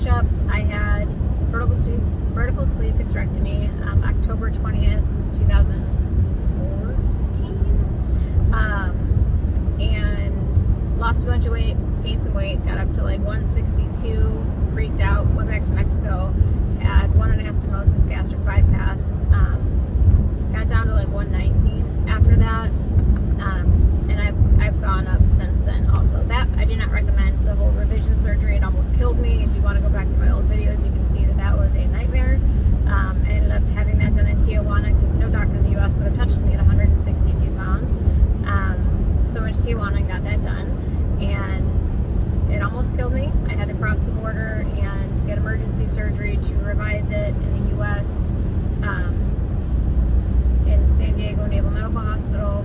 catch up. I had vertical sleeve hysterectomy October 20th, 2014, and lost a bunch of weight, gained some weight, got up to like 162, freaked out, went back to Mexico, had one anastomosis, gastric bypass, got down to like 119 after that, and I've gone up since then also. That I do not recommend. The whole revision surgery, it almost killed me. If you want to go back to my old videos, you can see that was a nightmare. I ended up having that done in Tijuana because no doctor in the US would have touched me at 162 pounds. So I went to Tijuana and got that done, and it almost killed me. I had to cross the border and get emergency surgery to revise it in the US, in San Diego Naval Medical Hospital.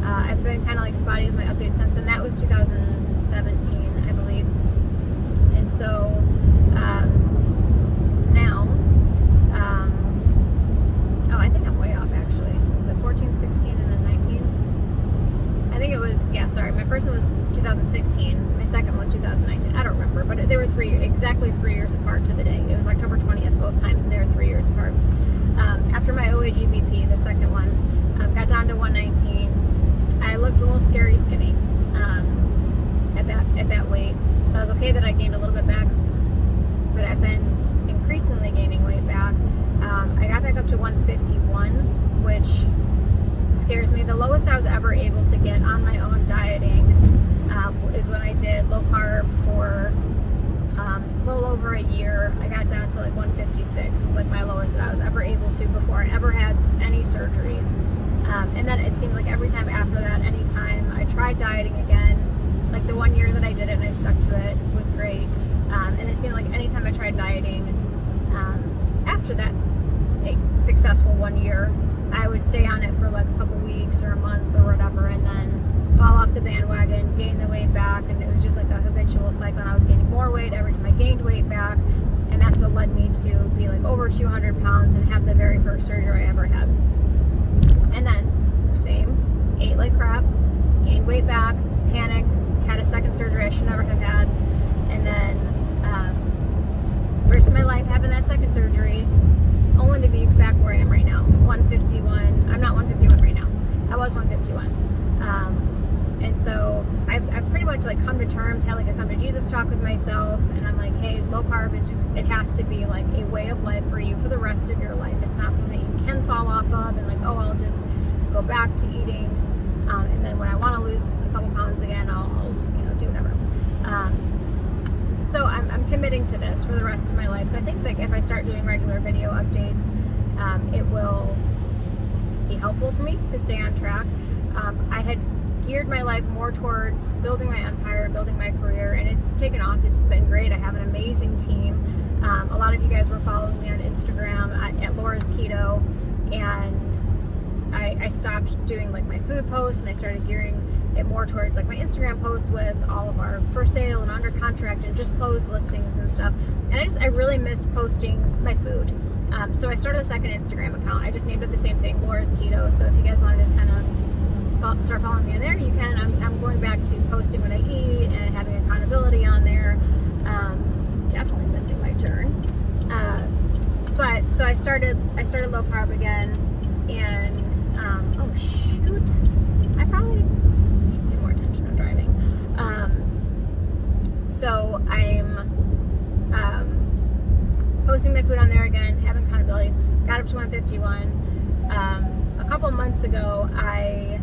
I've been kind of like spotty with my updates since, and that was 2017, I believe. And so now, I think I'm way off actually. Was it 14, 16, and then 19? I think it was, yeah, sorry. My first one was 2016. My second one was 2019. I don't remember, but they were exactly 3 years apart to the day. It was October 20th both times, and they were 3 years apart. After my OAGBP, the second one, got down to 119. I looked a little scary skinny at that weight. So I was okay that I gained a little bit back, but I've been increasingly gaining weight back. I got back up to 151, which scares me. The lowest I was ever able to get on my own dieting is when I did low carb for a little over a year. I got down to like 156, was like my lowest that I was ever able to before I ever had any surgeries. And then it seemed like every time after that, anytime I tried dieting again, like the 1 year that I did it and I stuck to it was great. And it seemed like anytime I tried dieting after that successful 1 year, I would stay on it for like a couple weeks or a month or whatever, and then fall off the bandwagon, gain the weight back, and it was just like a habitual cycle, and I was gaining more weight every time I gained weight back, and that's what led me to be like over 200 pounds and have the very first surgery I ever had. And then, same, ate like crap, gained weight back, panicked, had a second surgery I should never have had, and then rest of my life having that second surgery, only to be back where I am right now, 151. I'm not 151 right now. I was 151. And so I've pretty much like come to terms, had like a come to Jesus talk with myself, and I'm like, hey, low carb is just, it has to be like a way of life for you for the rest of your life. It's not something that you can fall off of and like, oh, I'll just go back to eating, and then when I want to lose a couple pounds again, I'll do whatever. So I'm committing to this for the rest of my life. So I think like if I start doing regular video updates, it will be helpful for me to stay on track. I had geared my life more towards building my empire, building my career, and it's taken off. It's been great. I have an amazing team. A lot of you guys were following me on Instagram at Laura's Keto, and I stopped doing like my food posts, and I started gearing it more towards like my Instagram posts with all of our for sale and under contract and just closed listings and stuff. And I really missed posting my food. So I started a second Instagram account. I just named it the same thing, Laura's Keto. So if you guys want to just kind of start following me on there, you can. I'm going back to posting what I eat and having accountability on there. Definitely missing my turn. But so I started low carb again, and oh shoot, I probably should pay more attention on driving. So I'm posting my food on there again, having accountability. Got up to 151. A couple months ago, I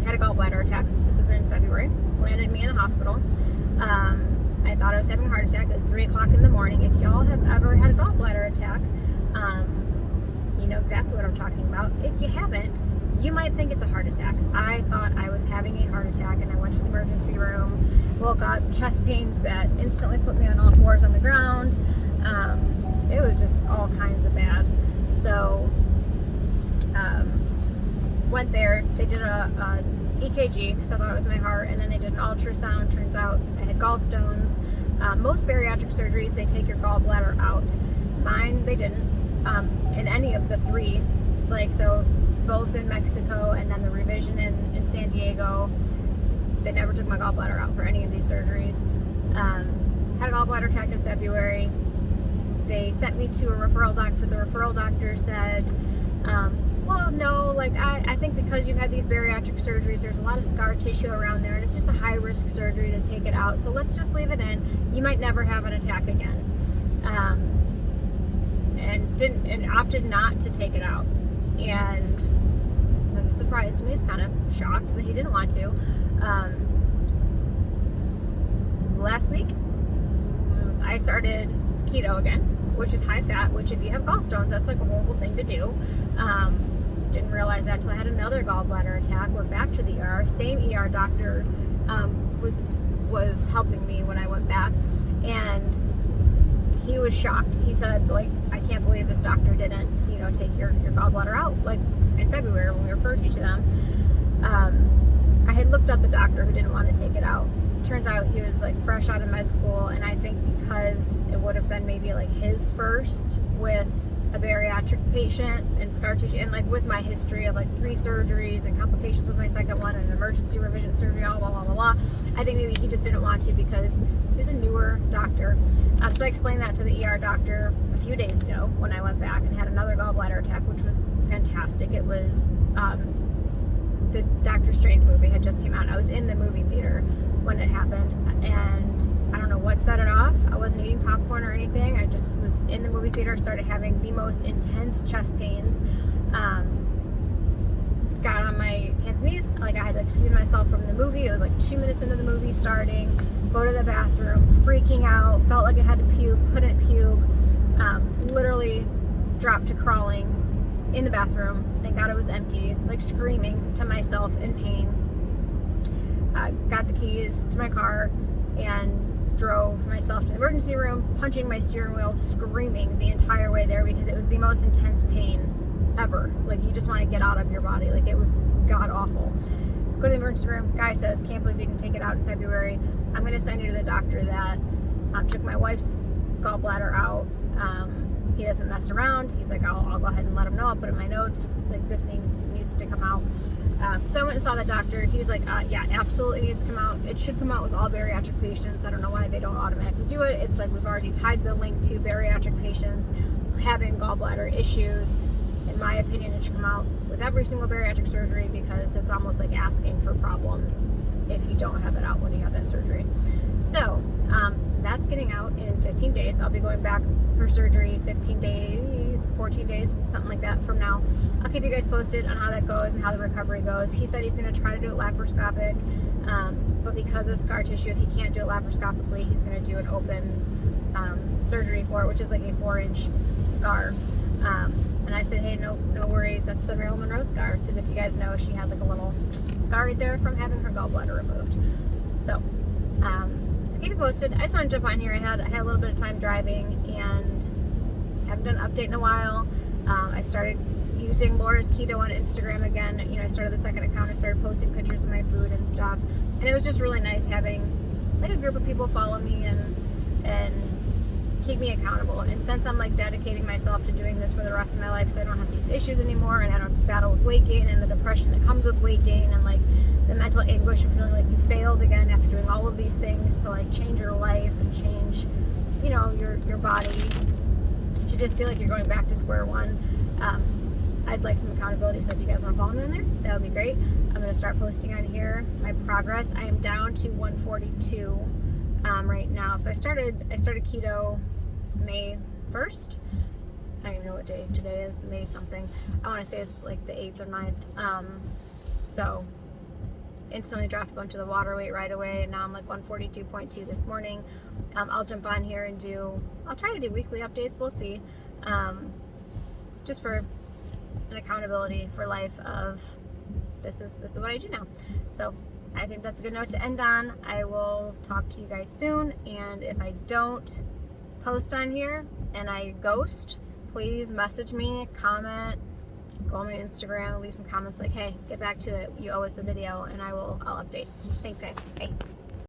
had a gallbladder attack. This was in February. Landed me in the hospital. I thought I was having a heart attack. It was 3 o'clock in the morning. If y'all have ever had a gallbladder attack, you know exactly what I'm talking about. If you haven't, you might think it's a heart attack. I thought I was having a heart attack, and I went to the emergency room, woke up, chest pains that instantly put me on all fours on the ground. It was just all kinds of bad. So went there. They did a EKG because I thought it was my heart, and then they did an ultrasound. Turns out I had gallstones. Most bariatric surgeries, they take your gallbladder out. Mine, they didn't. In any of the three, like, so both in Mexico and then the revision in San Diego, They never took my gallbladder out for any of these surgeries. Had a gallbladder attack in February. They sent me to a referral doctor. The referral doctor said, well, no, like I think because you've had these bariatric surgeries, there's a lot of scar tissue around there, and it's just a high-risk surgery to take it out. So let's just leave it in. You might never have an attack again. And opted not to take it out. And it was a surprise to me. I was kind of shocked that he didn't want to. Last week, I started keto again, which is high fat, which if you have gallstones, that's like a horrible thing to do. Didn't realize that until I had another gallbladder attack. Went back to the ER. Same ER doctor was helping me when I went back, and he was shocked. He said, like, I can't believe this doctor didn't, take your gallbladder out, like in February when we referred you to them. I had looked up the doctor who didn't want to take it out. Turns out he was like fresh out of med school, and I think because it would have been maybe like his first with a bariatric patient and scar tissue, and like with my history of like 3 surgeries and complications with my second one and an emergency revision surgery, blah blah blah blah blah, I think maybe he just didn't want to because he was a newer doctor. So I explained that to the ER doctor a few days ago when I went back and had another gallbladder attack, which was fantastic. It was the Doctor Strange movie had just came out. I was in the movie theater when it happened, and I don't know what set it off. I wasn't eating popcorn or anything. I just was in the movie theater, started having the most intense chest pains. Got on my hands and knees, like I had to excuse myself from the movie. It was like 2 minutes into the movie starting, go to the bathroom, freaking out, felt like I had to puke, couldn't puke, literally dropped to crawling in the bathroom. Thank God it was empty, like screaming to myself in pain. Got the keys to my car and drove myself to the emergency room, punching my steering wheel, screaming the entire way there because it was the most intense pain ever. Like, you just want to get out of your body. Like, it was god awful. Go to the emergency room. Guy says, can't believe you didn't take it out in February. I'm going to send you to the doctor that took my wife's gallbladder out. He doesn't mess around. He's like, I'll go ahead and let him know. I'll put in my notes, like, this thing needs to come out. So I went and saw the doctor. He's like, yeah, absolutely needs to come out. It should come out with all bariatric patients. I don't know why they don't automatically do it. It's like we've already tied the link to bariatric patients having gallbladder issues. In my opinion, it should come out with every single bariatric surgery because it's almost like asking for problems if you don't have it out when you have that surgery. So that's getting out in 15 days. I'll be going back for surgery 15 days, 14 days, something like that from now. I'll keep you guys posted on how that goes and how the recovery goes. He said he's going to try to do it laparoscopic, but because of scar tissue, if he can't do it laparoscopically, he's going to do an open surgery for it, which is like a 4-inch scar. And I said, hey, no worries. That's the Marilyn Monroe scar. Because if you guys know, she had like a little scar right there from having her gallbladder removed. So, I'll keep you posted. I just want to jump on here. I had a little bit of time driving and haven't done an update in a while. I started using Laura's Keto on Instagram again. I started the second account. I started posting pictures of my food and stuff. And it was just really nice having like a group of people follow me and keep me accountable. And since I'm like dedicating myself to doing this for the rest of my life so I don't have these issues anymore and I don't have to battle with weight gain and the depression that comes with weight gain and like the mental anguish of feeling like you failed again after doing all of these things to like change your life and change your body, to just feel like you're going back to square one. I'd like some accountability, so if you guys want to follow me on there, that would be great. I'm going to start posting on here my progress. I am down to 142 right now. So I started keto May 1st. I don't even know what day today is, May something. I want to say it's like the 8th or 9th. So instantly dropped a bunch of the water weight right away, and now I'm like 142.2 this morning. I'll jump on here and I'll try to do weekly updates, we'll see. Just for an accountability for life of this is what I do now. So I think that's a good note to end on. I will talk to you guys soon, and if I don't post on here and I ghost, please message me, comment, go on my Instagram, leave some comments like, hey, get back to it, you owe us a video, and I'll update. Thanks guys, bye.